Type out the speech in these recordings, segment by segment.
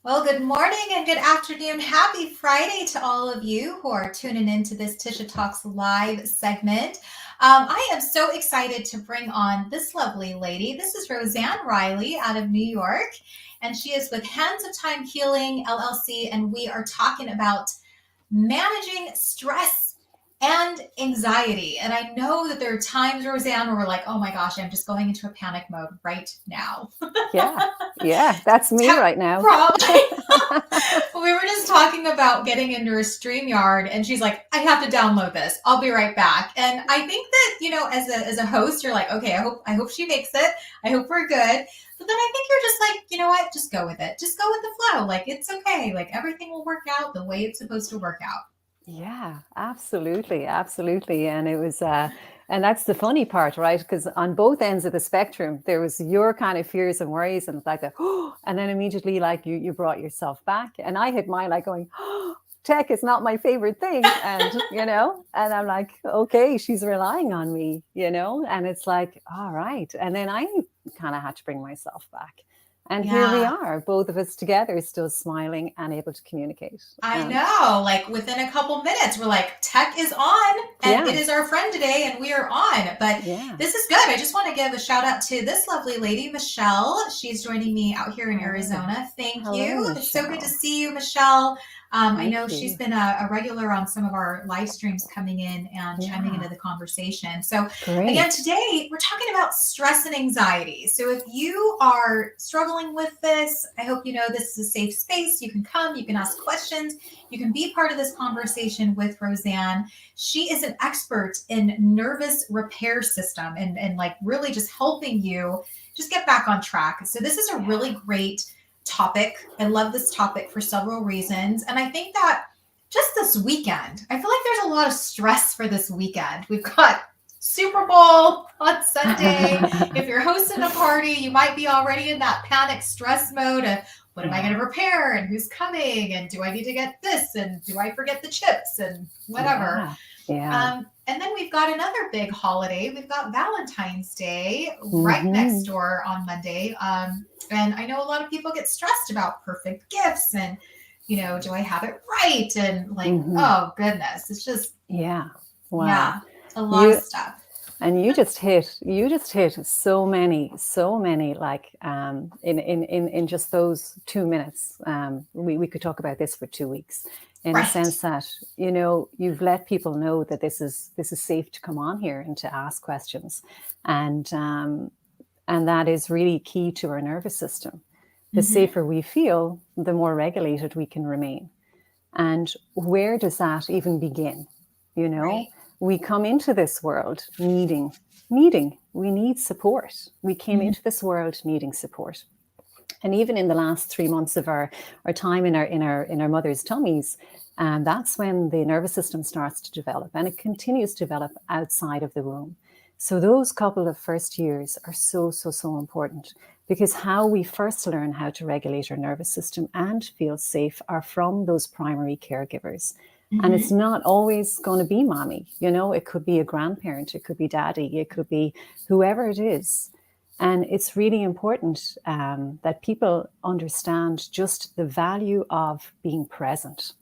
Well, good morning and good afternoon. Happy Friday to all of you who are tuning into this Tisha Talks live segment. I am so excited to bring on this lovely lady. This is Roseanne Riley out of New York, and she is with Hands of Time Healing LLC, and we are talking about managing stress and anxiety. And I know that there are times, Roseanne, where we're like, oh my gosh, I'm just going into a panic mode right now. Yeah, yeah, that's me right now. Probably. We were just talking about getting into her StreamYard, and she's like, I have to download this. I'll be right back. And I think that, as a host, you're like, okay, I hope she makes it. I hope we're good. But then I think you're just like, you know what? Just go with it. Just go with the flow. Like, it's okay. Like, everything will work out the way it's supposed to work out. Yeah, absolutely, absolutely. And that's the funny part, right? Because on both ends of the spectrum, there was your kind of fears and worries, and it's like a, oh, and then immediately, like you brought yourself back, and I had mine like going, oh, tech is not my favorite thing, and I'm like, okay, she's relying on me, and it's like, all right, and then I kind of had to bring myself back. And here we Yeah. are, both of us together, still smiling and able to communicate. I And know. Like within a couple minutes, we're like, tech is on and it yeah, is our friend today and we are on. But yeah. this is good. I just want to give a shout out to this lovely lady, Michelle. She's joining me out here in Oh, Arizona. Thank hello, you. It's so good to Michelle. see you, Michelle. I Thank know she's you. been a regular on some of our live streams coming in and chiming into Yeah, the conversation. So, again, great. today we're talking about stress and anxiety. So, if you are struggling with this, I hope you know this is a safe space. You can come, you can ask questions, you can be part of this conversation with Roseanne. She is an expert in nervous repair system and like really just helping you just get back on track. So, this is a Yeah. really great topic. I love this topic for several reasons. And I think that just this weekend, I feel like there's a lot of stress for this weekend. We've got Super Bowl on Sunday. If you're hosting a party, you might be already in that panic stress mode of what am I going Yeah, to prepare and who's coming and do I need to get this and do I forget the chips and whatever. yeah, yeah. And then we've got another big holiday. We've got Valentine's Day right next Hmm. door on Monday. And I know a lot of people get stressed about perfect gifts and, do I have it right? And like, Hmm. oh goodness, it's just, Yeah. Wow. yeah, a lot of You stuff. and you just hit so many like in just those 2 minutes. We could talk about this for 2 weeks in the Right. sense that you've let people know that this is safe to come on here and to ask questions, and and that is really key to our nervous system. The Mm-hmm. safer we feel, the more regulated we can remain. And where does that even begin? You know, Right. we come into this world needing, we need support. We came Mm-hmm. into this world needing support. And even in the last 3 months of our time in our mother's tummies, and that's when the nervous system starts to develop, and it continues to develop outside of the womb. So those couple of first years are so important, because how we first learn how to regulate our nervous system and feel safe are from those primary caregivers. And it's Mm-hmm. not always going to be mommy. It could be a grandparent, it could be daddy, it could be whoever it is. And it's really important that people understand just the value of being present,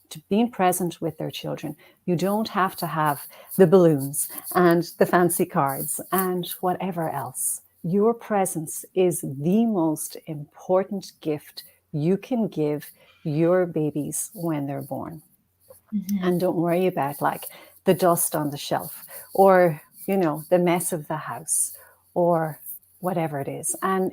to being present with their children. You don't have to have the balloons and the fancy cards and whatever else. Your presence is the most important gift you can give your babies when they're born. Mm-hmm. And don't worry about like the dust on the shelf, or the mess of the house, or whatever it is. And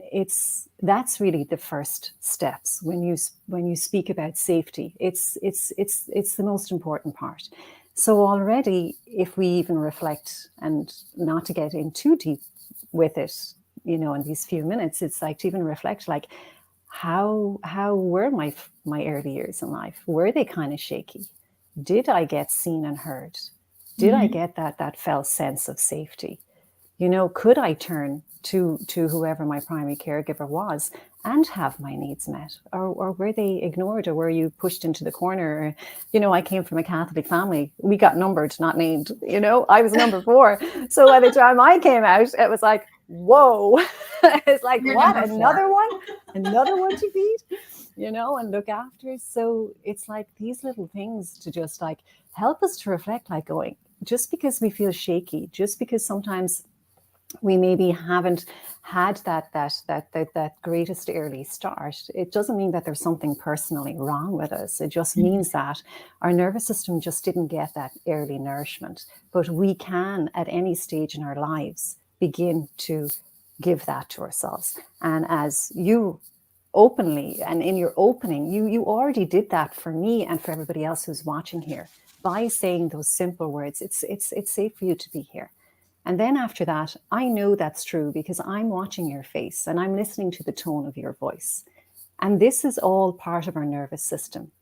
that's really the first steps when you speak about safety. It's the most important part. So already, if we even reflect, and not to get in too deep with it, in these few minutes, it's like to even reflect, like, how were my early years in life? Were they kind of shaky? Did I get seen and heard? Did I Mm-hmm. get that felt sense of safety? Could I turn to whoever my primary caregiver was and have my needs met? Or were they ignored, or were you pushed into the corner? I came from a Catholic family. We got numbered, not named. I was number 4. So by the time I came out, it was like, whoa. It's like, You're what? number 4. Another one? Another one to feed? and look after. So it's like these little things to just like help us to reflect, like going, just because we feel shaky, just because sometimes we maybe haven't had that greatest early start, it doesn't mean that there's something personally wrong with us. It just means that our nervous system just didn't get that early nourishment. But we can, at any stage in our lives, begin to give that to ourselves. And as you openly and in your opening, you already did that for me and for everybody else who's watching here by saying those simple words. It's safe for you to be here. And then after that, I know that's true because I'm watching your face and I'm listening to the tone of your voice. And this is all part of our nervous system.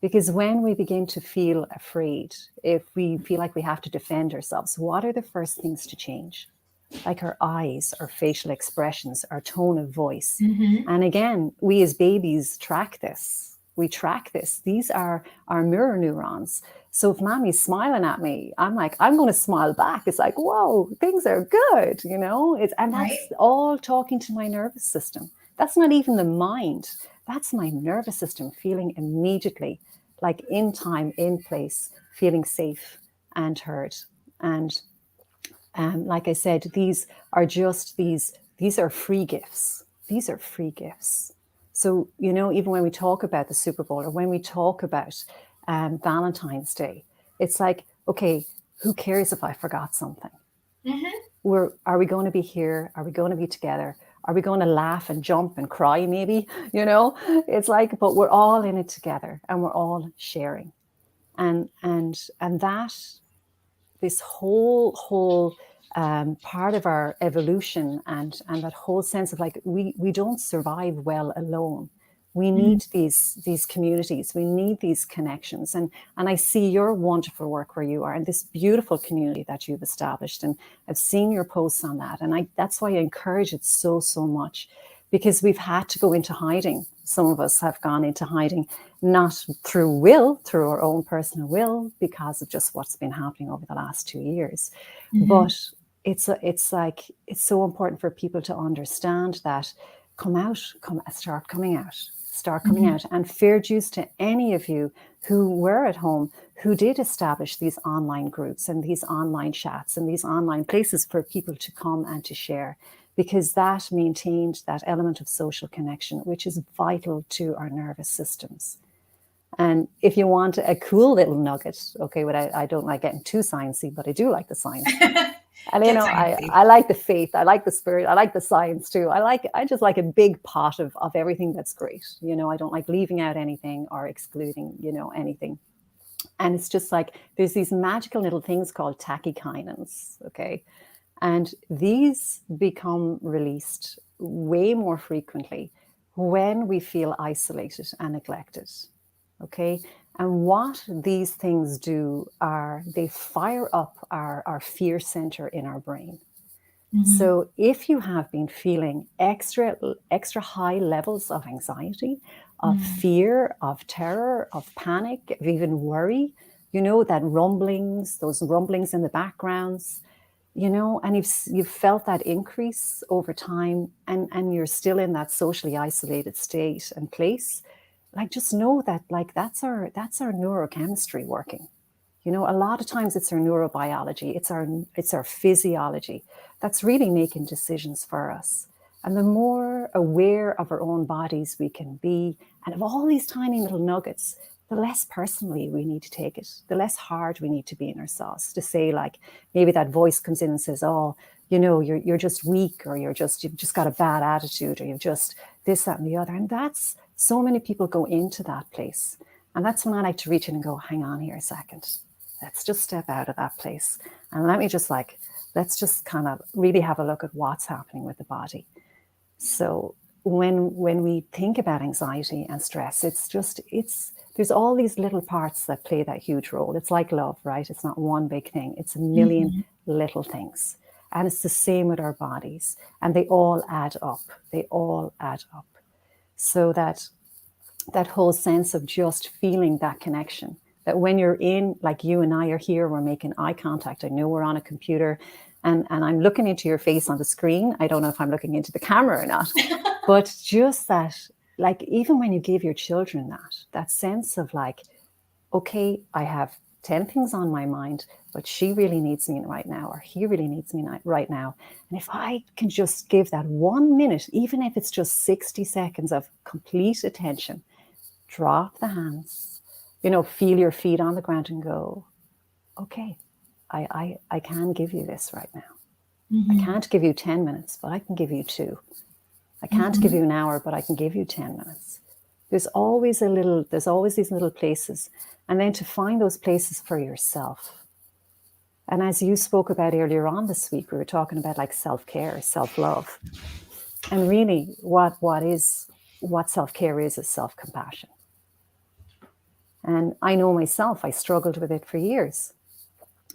Because when we begin to feel afraid, if we feel like we have to defend ourselves, what are the first things to change? Like our eyes, our facial expressions, our tone of voice. Mm-hmm. And again, we as babies track this. We track this. These are our mirror neurons. So if mommy's smiling at me, I'm like, I'm going to smile back. It's like, whoa, things are good, and that's Right. all talking to my nervous system. That's not even the mind. That's my nervous system feeling immediately, like in time, in place, feeling safe and heard. And like I said, these are free gifts. These are free gifts. So, even when we talk about the Super Bowl or when we talk about Valentine's Day, it's like, okay, who cares if I forgot something? Mm-hmm. Are we going to be here? Are we going to be together? Are we going to laugh and jump and cry maybe? It's like, but we're all in it together and we're all sharing. And that, this whole part of our evolution and that whole sense of like we don't survive well alone. We need these communities. We need these connections. And I see your wonderful work where you are and this beautiful community that you've established. And I've seen your posts on that. And that's why I encourage it so much, because we've had to go into hiding. Some of us have gone into hiding, not through our own personal will, because of just what's been happening over the last 2 years. Mm-hmm. But it's so important for people to understand that start coming out. And fair dues to any of you who were at home, who did establish these online groups and these online chats and these online places for people to come and to share, because that maintained that element of social connection, which is vital to our nervous systems. And if you want a cool little nugget, okay, I don't like getting too sciencey, but I do like the science. And I like the faith, I like the spirit, I like the science too. I just like a big pot of everything that's great. I don't like leaving out anything or excluding, anything. And it's just like there's these magical little things called tachykinins, okay? And these become released way more frequently when we feel isolated and neglected. Okay. And what these things do are they fire up our fear center in our brain. Mm-hmm. So if you have been feeling extra high levels of anxiety, of fear, of terror, of panic, of even worry, those rumblings in the backgrounds, and you've felt that increase over time, and you're still in that socially isolated state and place, like just know that like that's our neurochemistry working. A lot of times it's our neurobiology, it's our physiology that's really making decisions for us. And the more aware of our own bodies we can be, and of all these tiny little nuggets, the less personally we need to take it, the less hard we need to be in ourselves to say, like, maybe that voice comes in and says, oh, you're just weak, or you've just got a bad attitude, or you've just this, that, and the other. And that's, so many people go into that place. And that's when I like to reach in and go, hang on here a second. Let's just step out of that place. And let's just kind of really have a look at what's happening with the body. So when we think about anxiety and stress, there's all these little parts that play that huge role. It's like love, right? It's not one big thing. It's a million little things. And it's the same with our bodies. And they all add up. So that whole sense of just feeling that connection, that when you're in, like you and I are here, we're making eye contact. I know we're on a computer and I'm looking into your face on the screen. I don't know if I'm looking into the camera or not, but just that like even when you give your children that sense of like, okay, I have 10 things on my mind, but she really needs me right now, or he really needs me right now. And if I can just give that 1 minute, even if it's just 60 seconds of complete attention, drop the hands, feel your feet on the ground and go, okay, I can give you this right now. I Mm-hmm. can't give you 10 minutes, but I can give you 2. I can't give Mm-hmm. you an hour, but I can give you 10 minutes. There's always these little places. And then to find those places for yourself. And as you spoke about earlier on this week, we were talking about like self-care, self-love. And really what self-care is self-compassion. And I know myself, I struggled with it for years.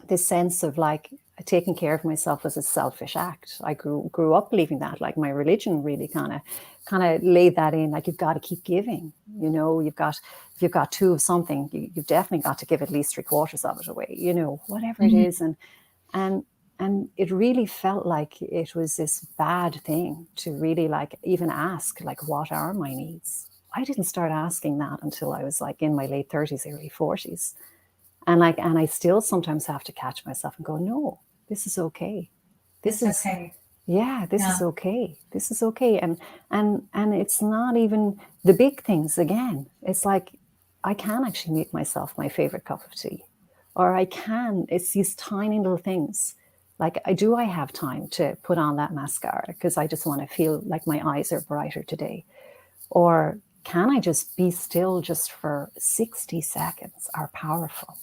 This sense of like taking care of myself was a selfish act. I grew up believing that. Like my religion really kind of laid that in. Like you've got to keep giving. If you've got 2 of something, you've definitely got to give at least 3/4 of it away. Whatever it Mm-hmm. is, and it really felt like it was this bad thing to really like even ask like, what are my needs? I didn't start asking that until I was like in my late 30s, early 40s. And I still sometimes have to catch myself and go, no, this is okay. This It's is, okay. yeah, this Yeah. is okay. This is okay. And it's not even the big things again. It's like, I can actually make myself my favorite cup of tea, or it's these tiny little things. Like, I have time to put on that mascara because I just want to feel like my eyes are brighter today? Or can I just be still just for 60 seconds are powerful?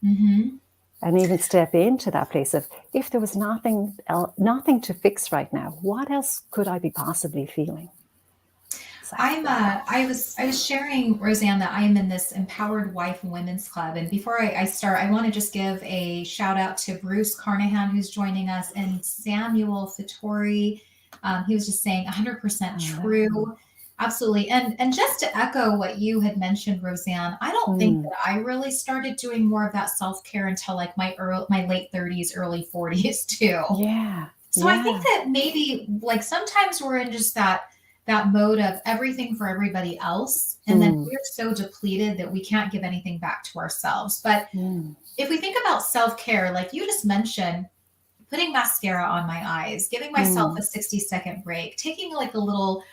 Mm-hmm. And even step into that place of, if there was nothing to fix right now, what else could I be possibly feeling? It's like, wow. I was sharing, Roseanne, that I am in this Empowered Wife and Women's Club. And before I start, I want to just give a shout out to Bruce Carnahan, who's joining us, and Samuel Fattori. He was just saying 100% true. Absolutely. And just to echo what you had mentioned, Roseanne, I don't think that I really started doing more of that self-care until like my late 30s, early 40s too. Yeah. So I think that maybe like sometimes we're in just that mode of everything for everybody else, and then we're so depleted that we can't give anything back to ourselves. But if we think about self-care, like you just mentioned, putting mascara on my eyes, giving myself a 60-second break, taking like a little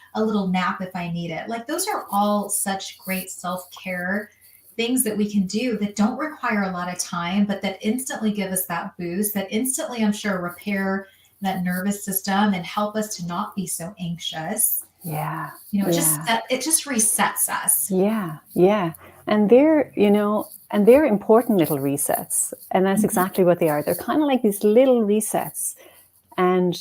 nap if I need it. Like those are all such great self-care things that we can do that don't require a lot of time, but that instantly give us that boost, that instantly, I'm sure, repair that nervous system and help us to not be so anxious. Yeah. It just resets us. Yeah. And they're important little resets. And that's exactly what they are. They're kind of like these little resets. And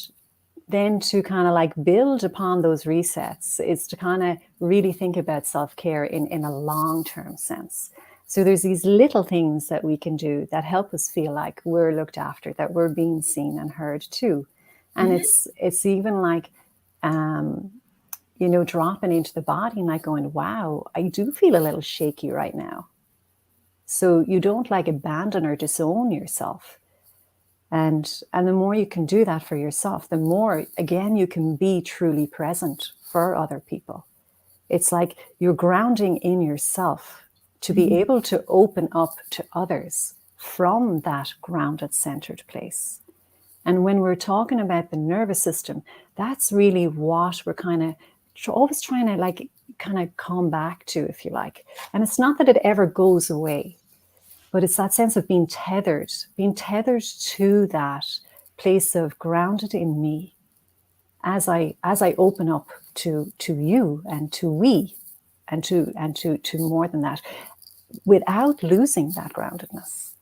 then to kind of like build upon those resets is to kind of really think about self-care in a long-term sense. So there's these little things that we can do that help us feel like we're looked after, that we're being seen and heard too. And it's even like, dropping into the body and like going, wow, I do feel a little shaky right now. So you don't like abandon or disown yourself. And the more you can do that for yourself, the more, again, you can be truly present for other people. It's like you're grounding in yourself to be able to open up to others from that grounded, centered place. And when we're talking about the nervous system, that's really what we're kind of always trying to like kind of come back to, if you like. And it's not that it ever goes away, but it's that sense of being tethered to that place of grounded in me as I open up to you and to we and to more than that, without losing that groundedness,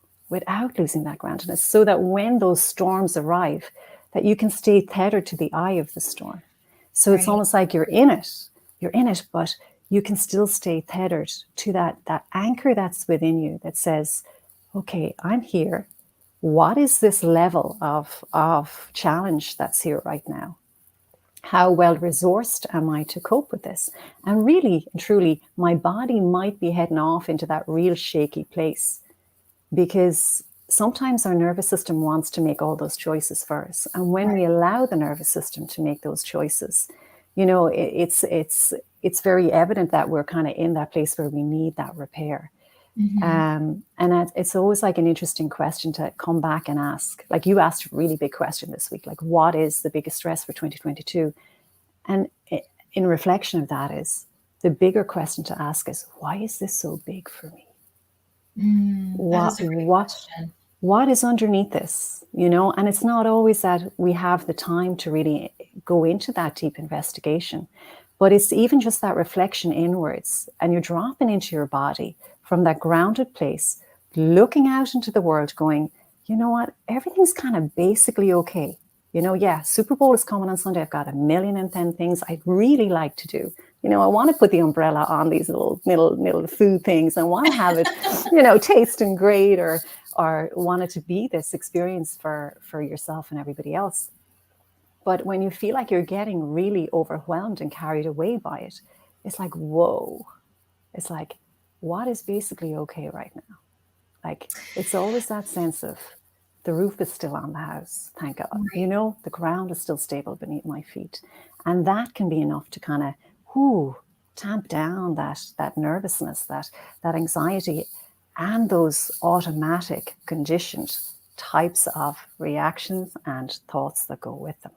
so that when those storms arrive, that you can stay tethered to the eye of the storm. So it's almost like you're in it, but you can still stay tethered to that anchor that's within you that says, okay, I'm here. What is this level of challenge that's here right now? How well resourced am I to cope with this? And really and truly, my body might be heading off into that real shaky place, because sometimes our nervous system wants to make all those choices for us. And when we allow the nervous system to make those choices, it's very evident that we're kind of in that place where we need that repair. And it's always like an interesting question to come back and ask. Like you asked a really big question this week, like what is the biggest stress for 2022? And in reflection of that is the bigger question to ask is, why is this so big for me? That is a great question. What is underneath this? And it's not always that we have the time to really go into that deep investigation, but it's even just that reflection inwards, and you're dropping into your body from that grounded place, looking out into the world going, you know what, everything's kind of basically okay. Yeah, Super Bowl is coming on Sunday. I've got 1,000,010 things I'd really like to do. I want to put the umbrella on these little food things. I want to have it, tasting great, or want it to be this experience for yourself and everybody else. But when you feel like you're getting really overwhelmed and carried away by it, it's like, whoa. It's like, what is basically okay right now? Like, it's always that sense of the roof is still on the house, thank God. Right. The ground is still stable beneath my feet. And that can be enough to kind of, tamp down that nervousness, that anxiety, and those automatic conditioned types of reactions and thoughts that go with them.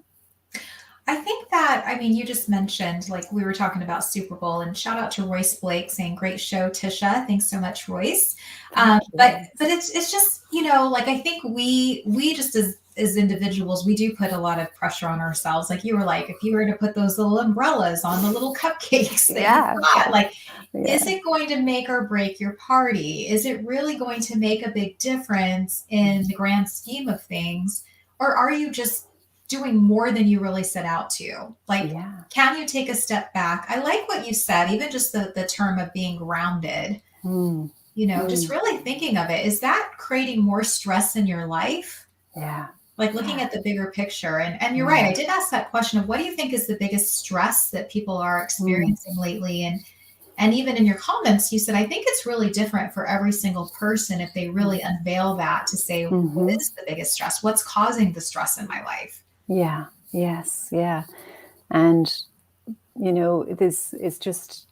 I think that, I mean, you just mentioned, like we were talking about Super Bowl, and shout out to Royce Blake saying, great show, Tisha. Thanks so much, Royce. Thank But you. it's just, like I think we just as individuals, we do put a lot of pressure on ourselves. Like you were like, if you were to put those little umbrellas on the little cupcakes that you've got, like, is it going to make or break your party? Is it really going to make a big difference in the grand scheme of things? Or are you just doing more than you really set out to? Like, can you take a step back? I like what you said, even just the term of being grounded, just really thinking of it. Is that creating more stress in your life? Yeah. Like looking at the bigger picture. And you're right. I did ask that question of what do you think is the biggest stress that people are experiencing lately? And even in your comments, you said, I think it's really different for every single person if they really unveil that to say, what is the biggest stress? What's causing the stress in my life? Yeah. Yes. Yeah. And, this is just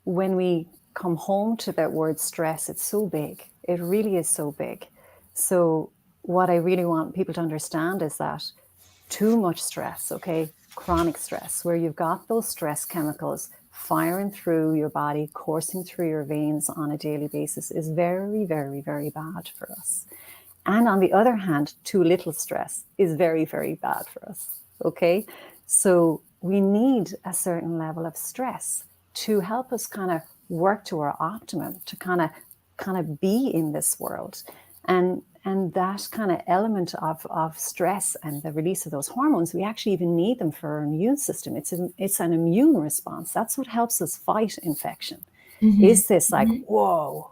when we come home to that word stress, it's so big. It really is so big. So what I really want people to understand is that too much stress, chronic stress, where you've got those stress chemicals firing through your body, coursing through your veins on a daily basis, is very, very, very bad for us. And on the other hand, too little stress is very, very bad for us. So we need a certain level of stress to help us kind of work to our optimum, to kind of be in this world. And that kind of element of stress and the release of those hormones, we actually even need them for our immune system. It's an immune response. That's what helps us fight infection. Is this like, whoa,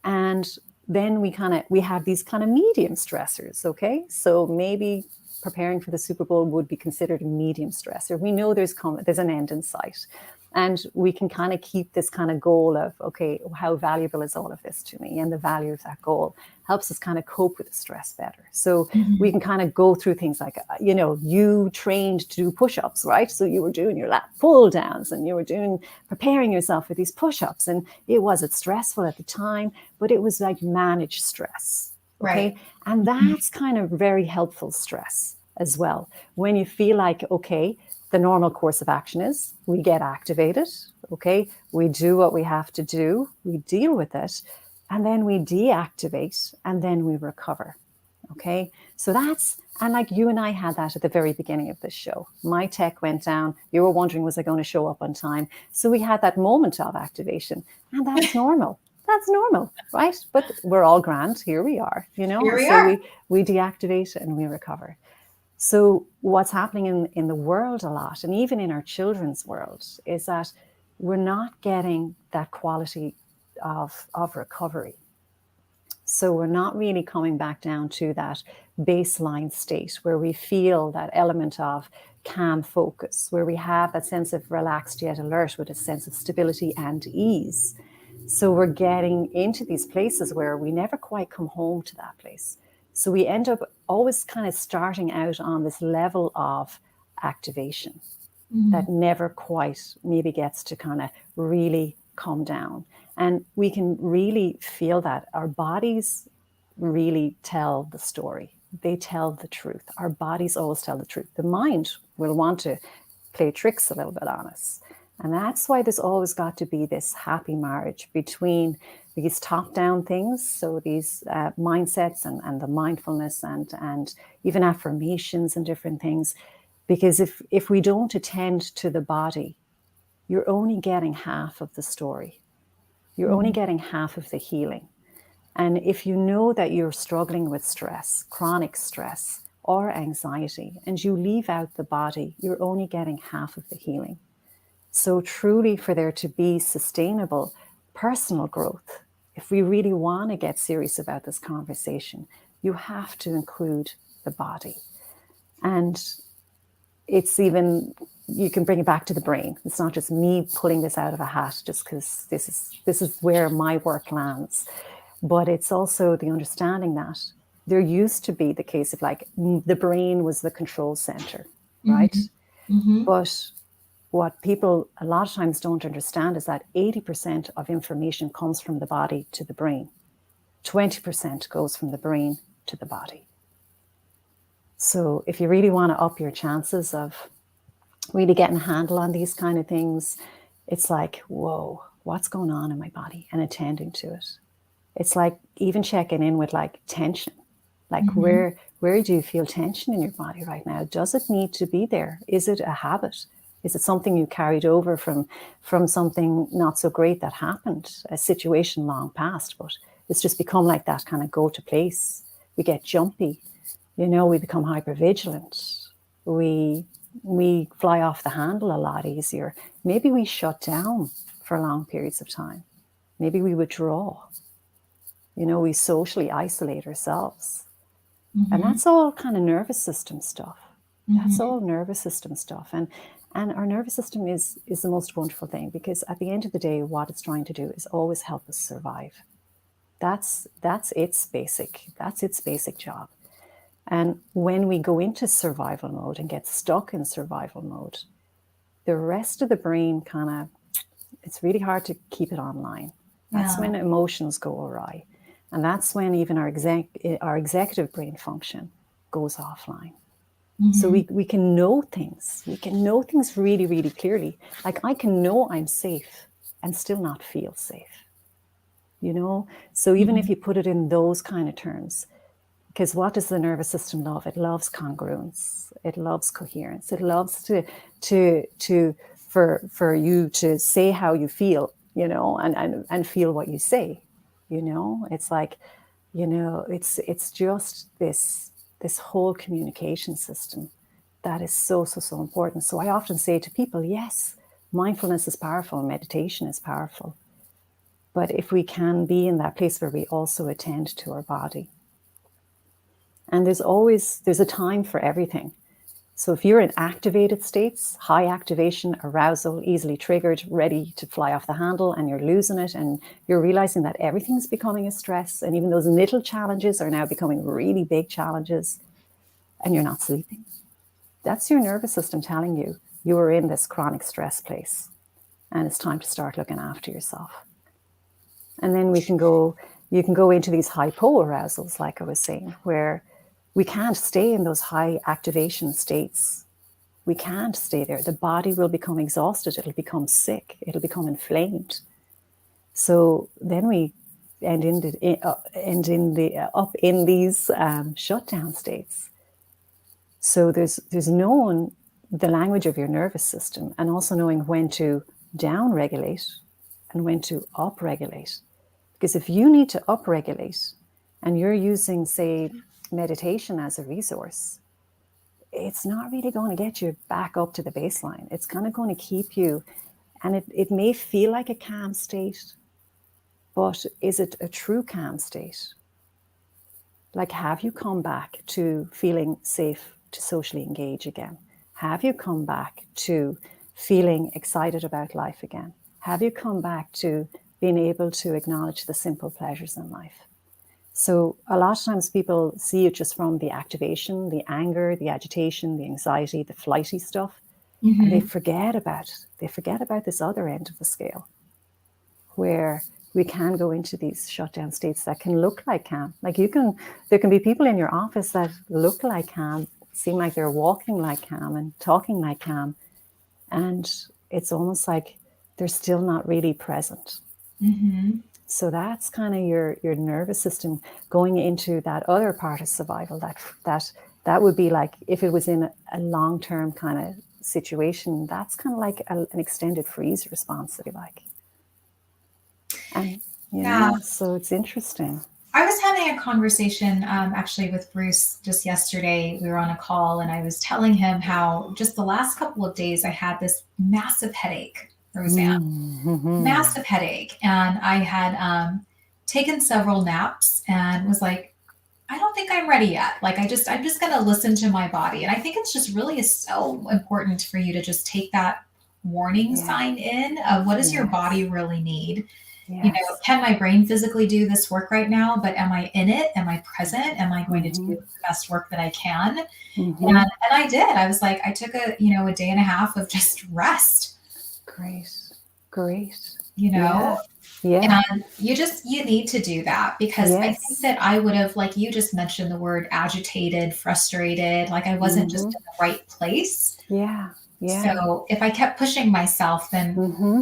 And then we have these kind of medium stressors, So maybe preparing for the Super Bowl would be considered a medium stressor. We know there's an end in sight. And we can kind of keep this kind of goal of, how valuable is all of this to me? And the value of that goal helps us kind of cope with the stress better. So we can kind of go through things like, you trained to do push-ups, right? So you were doing your lat pull downs and you were preparing yourself for these push-ups. And it wasn't stressful at the time, but it was like managed stress. Right. And that's kind of very helpful stress as well. When you feel like, the normal course of action is we get activated, we do what we have to do, we deal with it, and then we deactivate, and then we recover, So and like you and I had that at the very beginning of this show. My tech went down. You were wondering, was I going to show up on time? So we had that moment of activation, and that's normal. That's normal, right? But we're all grand. Here we are, Here we are. We deactivate and we recover. So what's happening in the world a lot, and even in our children's world, is that we're not getting that quality of recovery. So we're not really coming back down to that baseline state where we feel that element of calm focus, where we have that sense of relaxed yet alert with a sense of stability and ease. So we're getting into these places where we never quite come home to that place. So we end up always kind of starting out on this level of activation. that never quite maybe gets to kind of really come down. And we can really feel that our bodies really tell the story. They tell the truth. Our bodies always tell the truth. The mind will want to play tricks a little bit on us. And that's why there's always got to be this happy marriage between these top-down things, so these mindsets and the mindfulness and even affirmations and different things. Because if we don't attend to the body, you're only getting half of the story. You're only getting half of the healing. And if you know that you're struggling with stress, chronic stress, or anxiety, and you leave out the body, you're only getting half of the healing. So truly, for there to be sustainable personal growth, if we really want to get serious about this conversation, you have to include the body. And it's even, you can bring it back to the brain. It's not just me pulling this out of a hat just because this is where my work lands. But it's also the understanding that there used to be the case of like the brain was the control center, right? But what people a lot of times don't understand is that 80% of information comes from the body to the brain. 20% goes from the brain to the body. So if you really want to up your chances of really getting a handle on these kind of things, it's like, whoa, what's going on in my body, and attending to it. It's like even checking in with like tension, like where do you feel tension in your body right now? Does it need to be there? Is it a habit? Is it something you carried over from something not so great that happened, a situation long past, but it's just become like that kind of go-to place? We get jumpy, you know, we become hypervigilant. We fly off the handle a lot easier. Maybe we shut down for long periods of time. Maybe we withdraw. You know, we socially isolate ourselves. And that's all kind of nervous system stuff. That's all nervous system stuff. And our nervous system is the most wonderful thing, because at the end of the day, what it's trying to do is always help us survive. That's its basic job. And when we go into survival mode and get stuck in survival mode, the rest of the brain kind of, it's really hard to keep it online. That's when emotions go awry. And that's when even our executive brain function goes offline. So we can know things. We can know things really, really clearly. Like I can know I'm safe and still not feel safe, you know? So even if you put it in those kind of terms, because what does the nervous system love? It loves congruence. It loves coherence. It loves for you to say how you feel, you know, and feel what you say, you know. It's like, you know, it's just this whole communication system that is so important. So I often say to people, yes, mindfulness is powerful, meditation is powerful. But if we can be in that place where we also attend to our body. And there's a time for everything. So if you're in activated states, high activation, arousal, easily triggered, ready to fly off the handle, and you're losing it, and you're realizing that everything's becoming a stress, and even those little challenges are now becoming really big challenges, and you're not sleeping. That's your nervous system telling you you are in this chronic stress place, and it's time to start looking after yourself. And then you can go into these hypoarousals, like I was saying, where we can't stay in those high activation states. We can't stay there. The body will become exhausted. It'll become sick. It'll become inflamed. So then we end up in these shutdown states. So there's knowing the language of your nervous system, and also knowing when to down-regulate and when to up-regulate. Because if you need to up-regulate and you're using, say, meditation as a resource, it's not really going to get you back up to the baseline. It's kind of going to keep you, and it may feel like a calm state, but is it a true calm state? Like, have you come back to feeling safe to socially engage again? Have you come back to feeling excited about life again? Have you come back to being able to acknowledge the simple pleasures in life? So a lot of times people see it just from the activation, the anger, the agitation, the anxiety, the flighty stuff. And they Mm-hmm. forget about it. They forget about this other end of the scale where we can go into these shutdown states that can look like calm. Like there can be people in your office that look like calm, seem like they're walking like calm and talking like calm. And it's almost like they're still not really present. Mm-hmm. So that's kind of your nervous system going into that other part of survival. That would be like if it was in a long-term kind of situation. That's kind of like an extended freeze response, if you like. And Yeah. so it's interesting. I was having a conversation actually with Bruce just yesterday. We were on a call and I was telling him how just the last couple of days I had this massive headache, Roseanne, Mm-hmm. massive headache. And I had taken several naps and was like, I don't think I'm ready yet. Like I'm just going to listen to my body. And I think it's just really is so important for you to just take that warning Yeah. sign in of what does your body Yes. really need? Yes. Can my brain physically do this work right now? But am I in it? Am I present? Am I going to do Mm-hmm. the best work that I can? Mm-hmm. And I did. I was like, I took a day and a half of just rest, Great. Great. you know, Yeah. Yeah. and you need to do that because I think Yes. that I would have, like you just mentioned the word agitated, frustrated, like I wasn't just Mm-hmm. in the right place. Yeah. Yeah. So if I kept pushing myself, then Mm-hmm.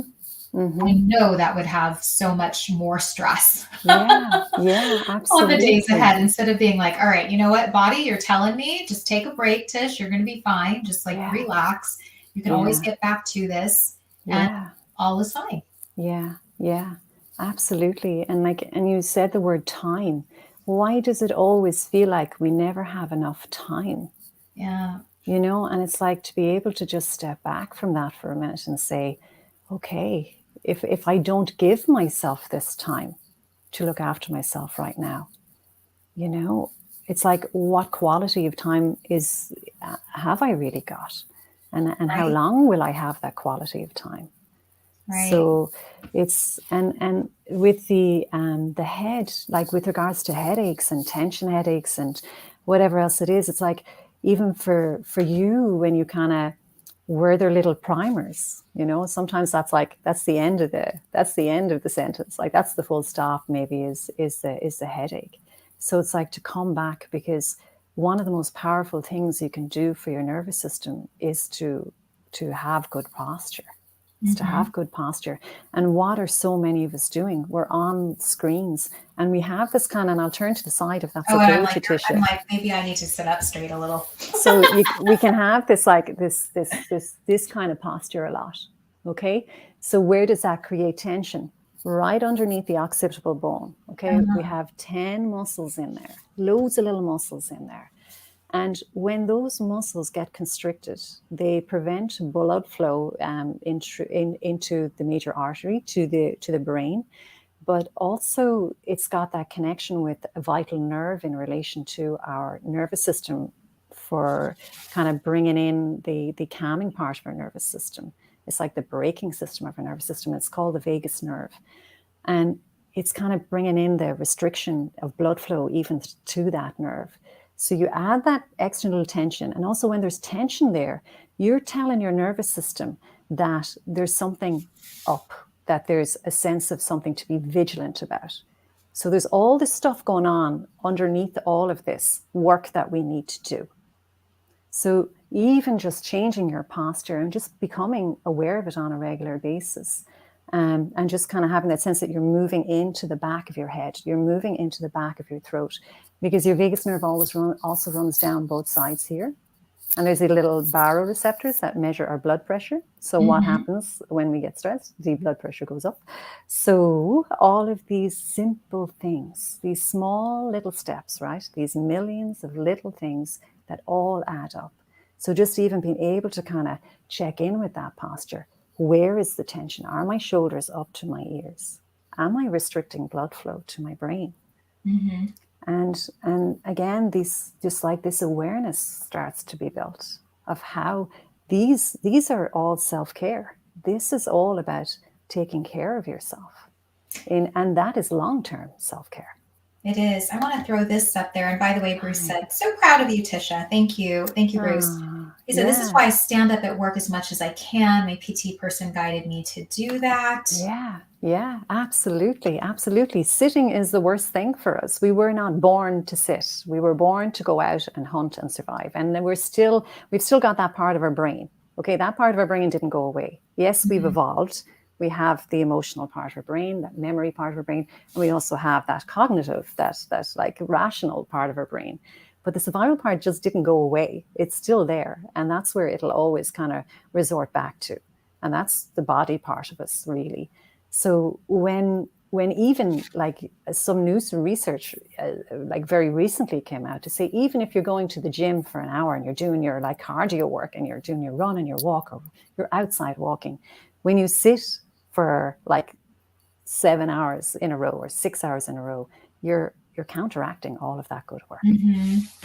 I Mm-hmm. know that would have so much more stress Yeah. Yeah. on the days Absolutely. ahead instead of being like, all right, you know what, body, you're telling me, just take a break, Tish. You're going to be fine. Just like Yeah. relax. You can always Yeah. get back to this and Yeah. all is fine. Yeah. Yeah. Absolutely. And you said the word time. Why does it always feel like we never have enough time? Yeah. And it's like to be able to just step back from that for a minute and say, okay, if I don't give myself this time to look after myself right now, you know, it's like what quality of time have I really got? And how Right. long will I have that quality of time? Right. So it's and with the head, like with regards to headaches and tension headaches and whatever else it is, it's like even for you when you kind of were their little primers, sometimes that's the end of the sentence. Like that's the full stop, maybe is the headache. So it's like to come back, because one of the most powerful things you can do for your nervous system is to have good posture. Is to Mm-hmm. have good posture. And what are so many of us doing? We're on screens and we have this kind of, and I'll turn to the side if that's Oh, and okay with you, I'm Tisha. like, maybe I need to sit up straight a little. So we can have this like this kind of posture a lot. Okay. So where does that create tension? Right underneath the occipital bone. Okay. We Uh-huh. have 10 muscles in there, loads of little muscles in there. And when those muscles get constricted, they prevent blood flow into the major artery to the brain. But also, it's got that connection with a vital nerve in relation to our nervous system for kind of bringing in the calming part of our nervous system. It's like the braking system of our nervous system. It's called the vagus nerve. And it's kind of bringing in the restriction of blood flow even to that nerve. So you add that external tension. And also when there's tension there, you're telling your nervous system that there's something up, that there's a sense of something to be vigilant about. So there's all this stuff going on underneath all of this work that we need to do. So even just changing your posture and just becoming aware of it on a regular basis, and just kind of having that sense that you're moving into the back of your head, you're moving into the back of your throat, because your vagus nerve also runs down both sides here. And there's the little baroreceptors that measure our blood pressure. So what Mm-hmm. happens when we get stressed? The blood pressure goes up. So all of these simple things, these small little steps, right? These millions of little things that all add up. So just even being able to kind of check in with that posture. Where is the tension? Are my shoulders up to my ears? Am I restricting blood flow to my brain? Mm-hmm. And again, just like this awareness starts to be built of how these are all self-care. This is all about taking care of yourself. And that is long-term self-care. It is. I want to throw this up there. And by the way, Bruce Hi. said, so proud of you, Tisha. Thank you. Thank you, Bruce. He said, this is why I stand up at work as much as I can. My PT person guided me to do that. Yeah, absolutely. Absolutely. Sitting is the worst thing for us. We were not born to sit. We were born to go out and hunt and survive. And then we've still got that part of our brain. Okay, that part of our brain didn't go away. Yes, we've evolved. We have the emotional part of our brain, that memory part of our brain, and we also have that cognitive, that like rational part of our brain. But the survival part just didn't go away. It's still there. And that's where it'll always kind of resort back to. And that's the body part of us, really. So when even like some new research, like very recently came out to say, even if you're going to the gym for an hour and you're doing your like cardio work and you're doing your run and your walk, or you're outside walking, when you sit for like 7 hours in a row or 6 hours in a row, you're counteracting all of that good work.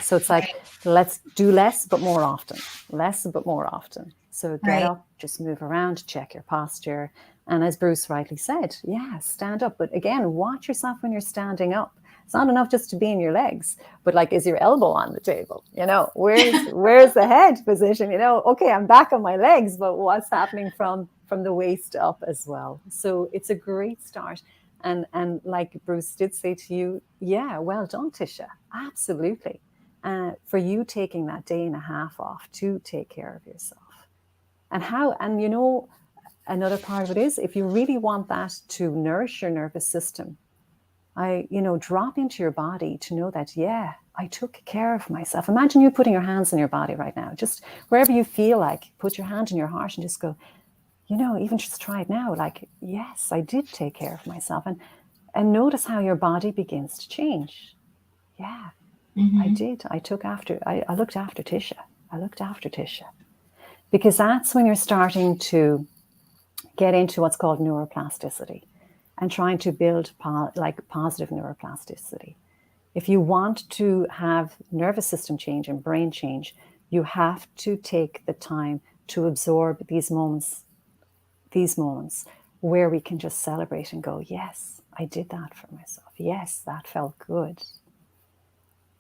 So it's like, let's do less, but more often. Less, but more often. So get up, just move around, check your posture. And as Bruce rightly said, stand up. But again, watch yourself when you're standing up. It's not enough just to be in your legs, but like, is your elbow on the table? You know, where's the head position? You know, okay, I'm back on my legs, but what's happening from the waist up as well? So it's a great start. And like Bruce did say to you, well done, Tisha. Absolutely. For you taking that day and a half off to take care of yourself. And you know, another part of it is, if you really want that to nourish your nervous system, drop into your body to know that, I took care of myself. Imagine you putting your hands on your body right now, just wherever you feel like, put your hand in your heart and just go, even just try it now. Like, yes, I did take care of myself. And notice how your body begins to change. Yeah, I did. I looked after Tisha. I looked after Tisha. Because that's when you're starting to get into what's called neuroplasticity and trying to build positive neuroplasticity. If you want to have nervous system change and brain change, you have to take the time to absorb these moments where we can just celebrate and go, yes, I did that for myself. Yes, that felt good.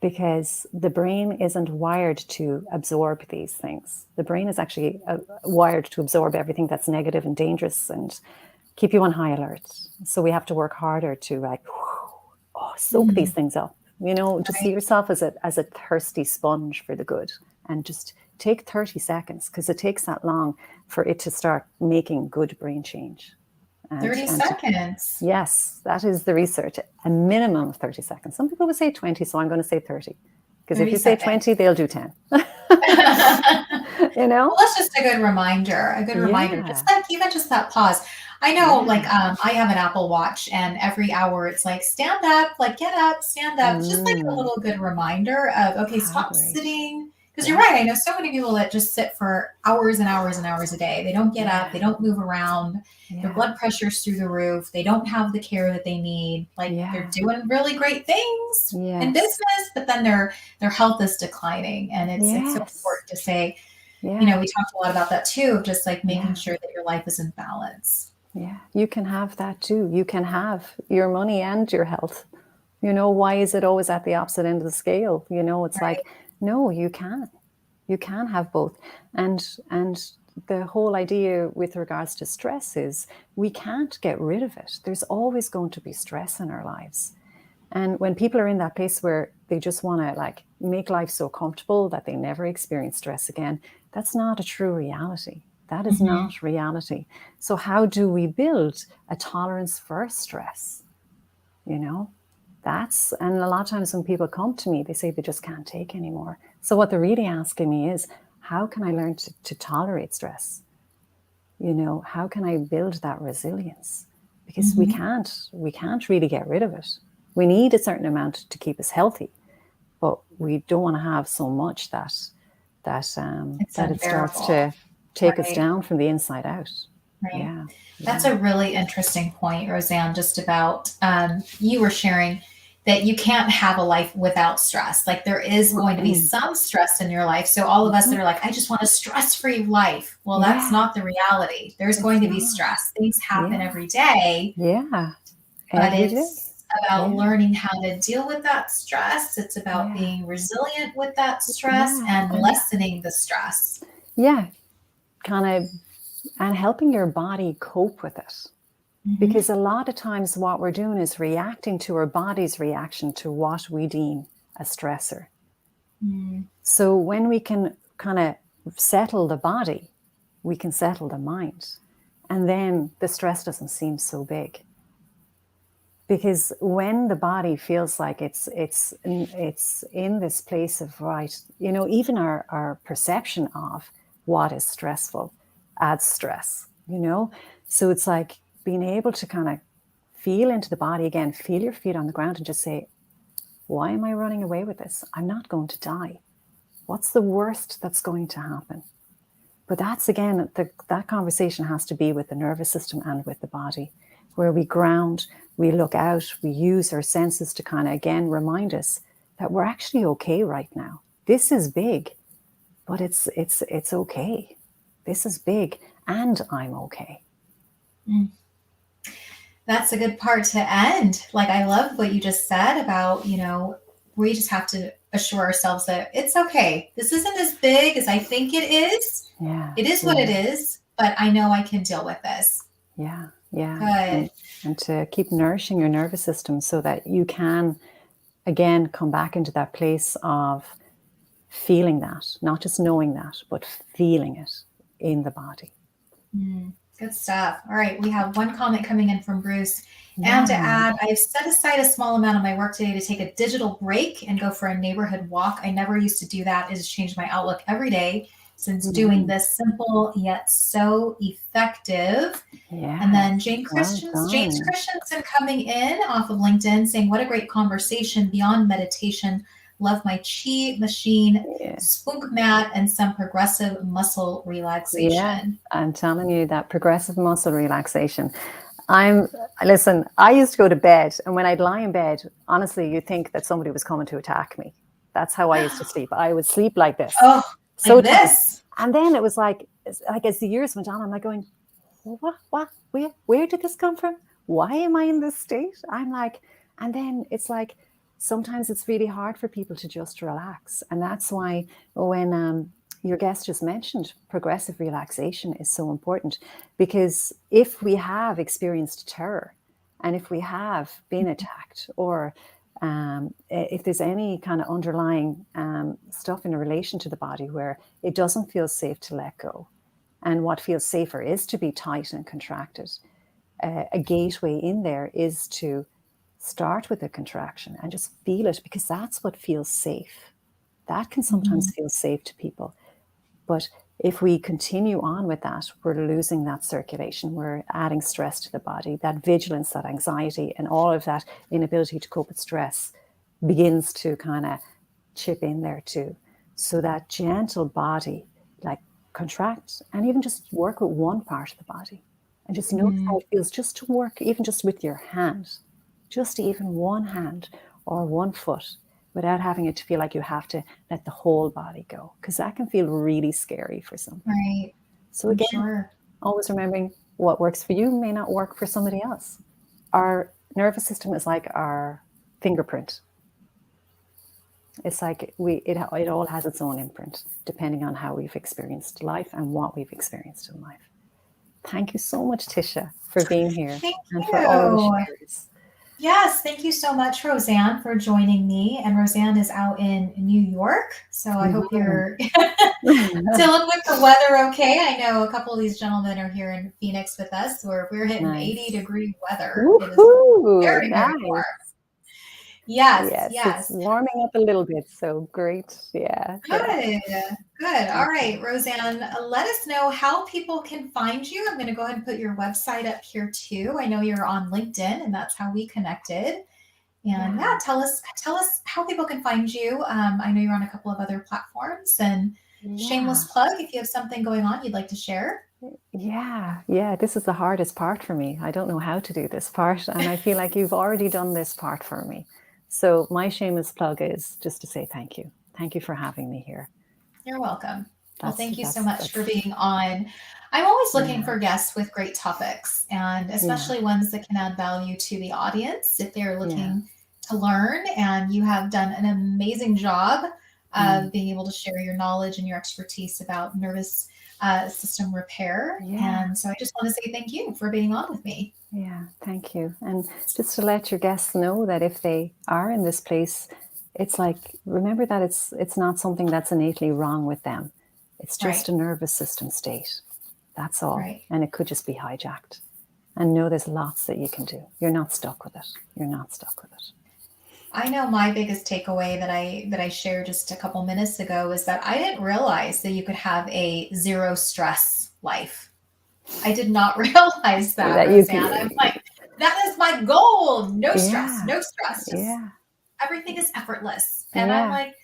Because the brain isn't wired to absorb these things. The brain is actually wired to absorb everything that's negative and dangerous and keep you on high alert. So we have to work harder to soak these things up. Just see yourself as a thirsty sponge for the good, and just take 30 seconds, because it takes that long for it to start making good brain change. 30 seconds. Yes, that is the research. A minimum of 30 seconds. Some people would say 20, so I'm going to say 30. Because if you say 20, they'll do 10. Well, that's just a good reminder. Just like even just that pause. I know, I have an Apple Watch, and every hour it's like, stand up, like get up, stand up. Just like a little good reminder of, okay, stop sitting. Because you're right. I know so many people that just sit for hours and hours and hours a day. They don't get up. They don't move around. Their blood pressure's through the roof. They don't have the care that they need. They're doing really great things in business, but then their health is declining. And it's so important to say, we talked a lot about that too, of just like making sure that your life is in balance. Yeah, you can have that too. You can have your money and your health. Why is it always at the opposite end of the scale? It's like, no, you can. You can have both. And the whole idea with regards to stress is we can't get rid of it. There's always going to be stress in our lives. And when people are in that place where they just want to make life so comfortable that they never experience stress again, that's not a true reality. That is not reality. So how do we build a tolerance for stress? And a lot of times when people come to me, they say they just can't take anymore. So what they're really asking me is, how can I learn to tolerate stress? How can I build that resilience? Because we can't really get rid of it. We need a certain amount to keep us healthy, but we don't want to have so much that it starts to take us down from the inside out. Right. Yeah. That's a really interesting point, Roseanne, just about, you were sharing that you can't have a life without stress. Like there is going to be some stress in your life. So all of us that are like, I just want a stress-free life. Well, that's not the reality. There's going to be stress. Things happen every day. Yeah. But it's about Yeah. learning how to deal with that stress. It's about Yeah. being resilient with that stress Yeah. and lessening the stress. Yeah. Kind of, and helping your body cope with it. Because Mhm. a lot of times what we're doing is reacting to our body's reaction to what we deem a stressor. Mm. So when we can kind of settle the body, we can settle the mind. And then the stress doesn't seem so big. Because when the body feels like it's in this place of, right, you know, even our perception of what is stressful adds stress, you know. So it's like being able to kind of feel into the body again, feel your feet on the ground, and just say, why am I running away with this? I'm not going to die. What's the worst that's going to happen? But that's again, that conversation has to be with the nervous system and with the body, where we ground, we look out, we use our senses to kind of again remind us that we're actually okay right now. This is big, but it's okay. This is big, and I'm okay. Mm. That's a good part to end. Like, I love what you just said about, we just have to assure ourselves that it's okay. This isn't as big as I think it is. Yeah, It is what yeah, it is, but I know I can deal with this. yeah, yeah. Good. And to keep nourishing your nervous system so that you can again come back into that place of feeling that, not just knowing that, but feeling it in the body. Good stuff. All right. We have one comment coming in from Bruce. And to Yeah. add, I've set aside a small amount of my work today to take a digital break and go for a neighborhood walk. I never used to do that. It has changed my outlook every day since doing this simple yet so effective. Yeah. And then Well James done. Christensen coming in off of LinkedIn saying, what a great conversation beyond meditation. Love my chi machine, Yeah. spunk mat, and some progressive muscle Yeah. relaxation. I'm telling you that progressive muscle relaxation. Listen, I used to go to bed, and when I'd lie in bed, honestly, you'd think that somebody was coming to attack me. That's how I used to sleep. I would sleep like this, Oh, so like tight. this. And then it was like as the years went on, I'm like going, what, where did this come from? Why am I in this state? I'm like, and then it's like, sometimes it's really hard for people to just relax. And that's why when your guest just mentioned progressive relaxation is so important, because if we have experienced terror and if we have been attacked, or if there's any kind of underlying stuff in relation to the body where it doesn't feel safe to let go, and what feels safer is to be tight and contracted, a gateway in there is to start with a contraction and just feel it, because that's what feels safe. That can sometimes feel safe to people. But if we continue on with that, we're losing that circulation. We're adding stress to the body. That vigilance, that anxiety, and all of that inability to cope with stress begins to kind of chip in there too. So that gentle body, like, contract and even just work with one part of the body, and just notice how it feels just to work, even just with your hand, just even one hand or one foot, without having it to feel like you have to let the whole body go, because that can feel really scary for some people. Right. So I'm again, sure. always remembering what works for you may not work for somebody else. Our nervous system is like our fingerprint. It's like it all has its own imprint, depending on how we've experienced life and what we've experienced in life. Thank you so much, Tisha, for being here Thank and for all the you. shares. Yes, thank you so much, Roseanne, for joining me. And Roseanne is out in New York, so I hope you're dealing with the weather okay. I know a couple of these gentlemen are here in Phoenix with us, where we're hitting Nice. 80-degree weather. It is Woohoo! very, very warm. Nice. Yes, Yes, it's yes. warming up a little bit, so great. Yeah, yeah. Good, good. All Okay. right, Roseanne, let us know how people can find you. I'm going to go ahead and put your website up here too. I know you're on LinkedIn, and that's how we connected. And Yeah, yeah, tell us how people can find you. I know you're on a couple of other platforms, and shameless yeah, plug if you have something going on you'd like to share. yeah, yeah. This is the hardest part for me. I don't know how to do this part, and I feel like you've already done this part for me. So my shameless plug is just to say thank you. Thank you for having me here. You're welcome. Well, That's thank you so that's much for that's being on. I'm always looking yeah, for guests with great topics, and yeah, especially ones that can add value to the audience if they're yeah. looking to learn. And you have done an amazing job Mm, of being able to share your knowledge and your expertise about nervous system repair. yeah. And so I just want to say thank you for being on with me. Yeah, thank you. And just to let your guests know that if they are in this place, it's like remember that it's not something that's innately wrong with them. It's just Right, a nervous system state. That's all. right. And it could just be hijacked. And know there's lots that you can do. You're not stuck with it. You're not stuck with it. I know my biggest takeaway that I shared just a couple minutes ago is that I didn't realize that you could have a zero stress life. I did not realize that, That you Roseanne. I'm can, like, that is my goal. No stress, yeah, no stress. Just yeah, everything is effortless. And I'm yeah, like,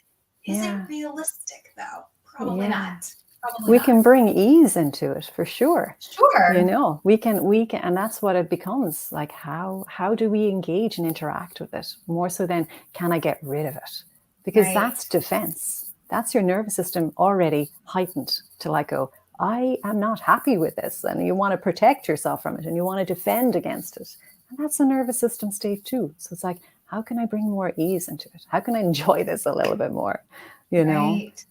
is it yeah, realistic though? Probably yeah. not. Probably We not. can bring ease into it for sure. Sure. We can, and that's what it becomes like. How do we engage and interact with it more so than can I get rid of it? Because that's Right. defense. That's your nervous system already heightened to like go, I am not happy with this, and you want to protect yourself from it and you want to defend against it, and that's a nervous system state too. So it's like, how can I bring more ease into it? How can I enjoy this a little bit more, you know? Right.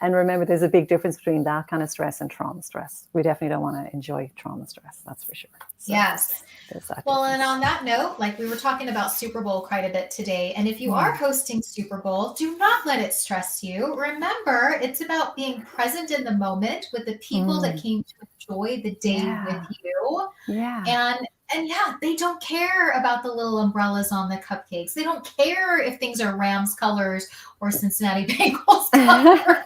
And remember, there's a big difference between that kind of stress and trauma stress. We definitely don't want to enjoy trauma stress, that's for sure. So Yes. there's that Well, and difference. on that note, like we were talking about Super Bowl quite a bit today. And if you are Mm. hosting Super Bowl, do not let it stress you. Remember, it's about being present in the moment with the people that Mm. came to enjoy the day with Yeah, you. yeah. And yeah, they don't care about the little umbrellas on the cupcakes. They don't care if things are Rams colors or Cincinnati Bengals colors.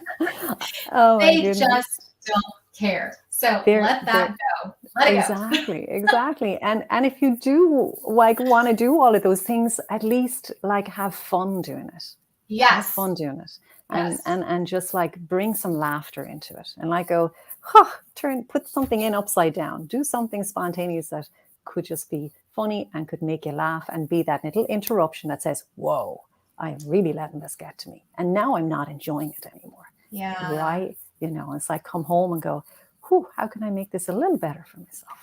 Oh my They goodness. just don't care. So They're let that they're go. Let it go. exactly. And if you do like want to do all of those things, at least like have fun doing it. Have Yes. fun doing it. And Yes. and and just like bring some laughter into it and like go, huh, put something in upside down. Do something spontaneous that could just be funny and could make you laugh and be that little interruption that says, whoa, I'm really letting this get to me. And now I'm not enjoying it anymore. Yeah. Why? It's like come home and go, whew, how can I make this a little better for myself?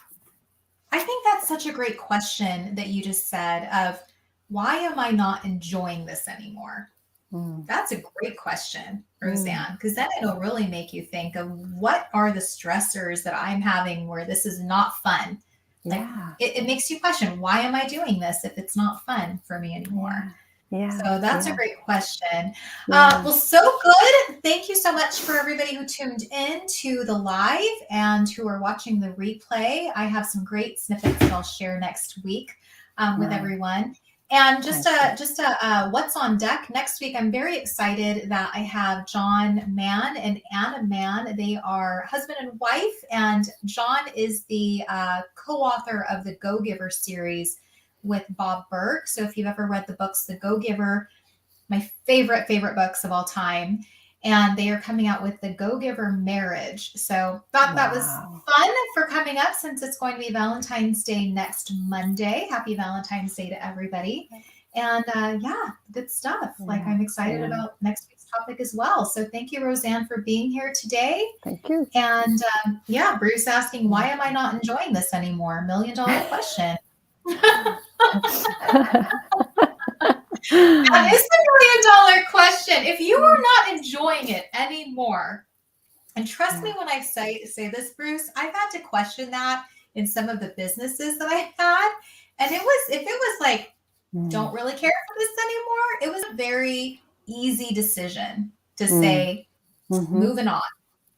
I think that's such a great question that you just said of why am I not enjoying this anymore? Mm, That's a great question, mm, Roseanne, because then it'll really make you think of what are the stressors that I'm having where this is not fun. Like yeah, it makes you question, why am I doing this if it's not fun for me anymore? yeah, yeah, So that's a yeah, great question. yeah. Well, so good. Thank you so much for everybody who tuned in to the live and who are watching the replay. I have some great snippets that I'll share next week with Wow. everyone. And Thank you. what's on deck next week. I'm very excited that I have John Mann and Anna Mann. They are husband and wife, and John is the co-author of the Go Giver series with Bob Burke. So if you've ever read the books, The Go Giver, my favorite books of all time. And they are coming out with the Go Giver Marriage. So thought that was Wow. fun for coming up since it's going to be Valentine's Day next Monday. Happy Valentine's Day to everybody. And yeah, good stuff. Like Yeah, I'm excited yeah. about next week's topic as well. So thank you, Roseanne, for being here today. Thank you. And yeah, Bruce asking, why Mm. am I not enjoying this anymore? $1 million question. That is the $1 million question. If you are not enjoying it anymore, and trust me Yeah. when I say this, Bruce, I've had to question that in some of the businesses that I've had. And if it was like, Mm, don't really care for this anymore, it was a very easy decision to mm, say, mm-hmm. moving on,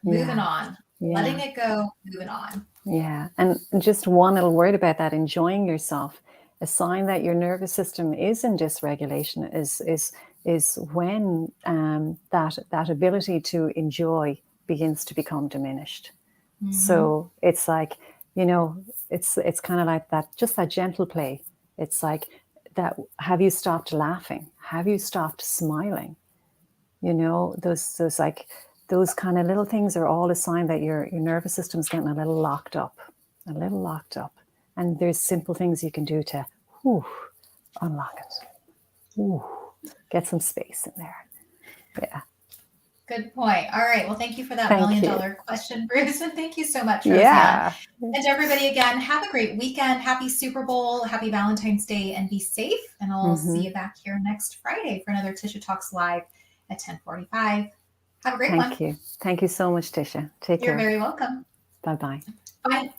moving Yeah, on, letting yeah, it go, moving on. yeah. And just one little word about that, enjoying yourself. A sign that your nervous system is in dysregulation is when that ability to enjoy begins to become diminished. Mm-hmm. So it's like, you know, it's kind of like that, just that gentle play. It's like that. Have you stopped laughing? Have you stopped smiling? Those like those kind of little things are all a sign that your nervous system's getting a little locked up. And there's simple things you can do to whew, unlock it. Ooh, get some space in there. Yeah. Good point. All right. Well, thank you for that Thank million you. dollar question, Bruce. And thank you so much, Roseanne. Yeah. And to everybody, again, have a great weekend. Happy Super Bowl. Happy Valentine's Day, and be safe. And I'll see Hmm. you back here next Friday for another Tisha Talks Live at 10:45. Have a great Thank one. you. Thank you so much, Tisha. Take You're care. very welcome. Bye-bye. Bye.